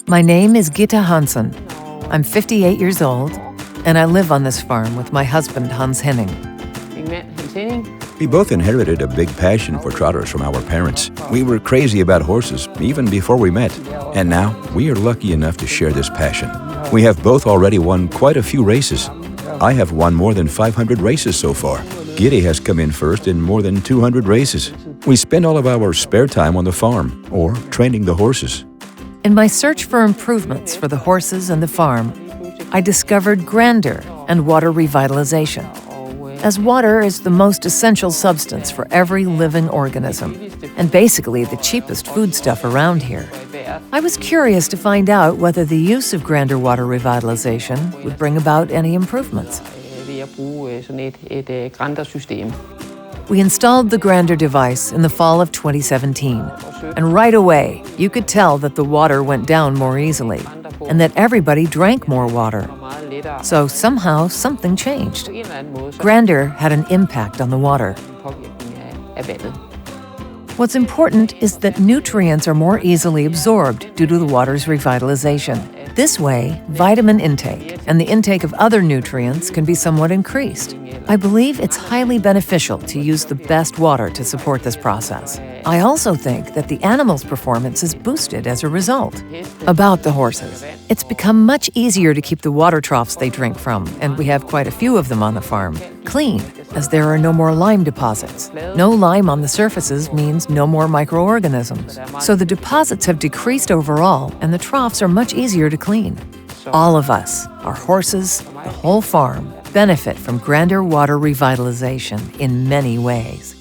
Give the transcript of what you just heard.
My name is Gitte Hansen. I'm 58 years old, and I live on this farm with my husband, Hans Henning. We both inherited a big passion for trotters from our parents. We were crazy about horses, even before we met. And now, we are lucky enough to share this passion. We have both already won quite a few races. I have won more than 500 races so far. Gitte has come in first in more than 200 races. We spend all of our spare time on the farm, or training the horses. In my search for improvements for the horses and the farm, I discovered Grander and water revitalization, as water is the most essential substance for every living organism, and basically the cheapest foodstuff around here. I was curious to find out whether the use of Grander water revitalization would bring about any improvements. We installed the Grander device in the fall of 2017, and right away you could tell that the water went down more easily and that everybody drank more water. So somehow something changed. Grander had an impact on the water. What's important is that nutrients are more easily absorbed due to the water's revitalization. This way, vitamin intake and the intake of other nutrients can be somewhat increased. I believe it's highly beneficial to use the best water to support this process. I also think that the animals' performance is boosted as a result. About the horses, it's become much easier to keep the water troughs they drink from, and we have quite a few of them on the farm, clean, as there are no more lime deposits. No lime on the surfaces means no more microorganisms. So the deposits have decreased overall, and the troughs are much easier to clean. All of us, our horses, the whole farm, benefit from Grander water revitalization in many ways.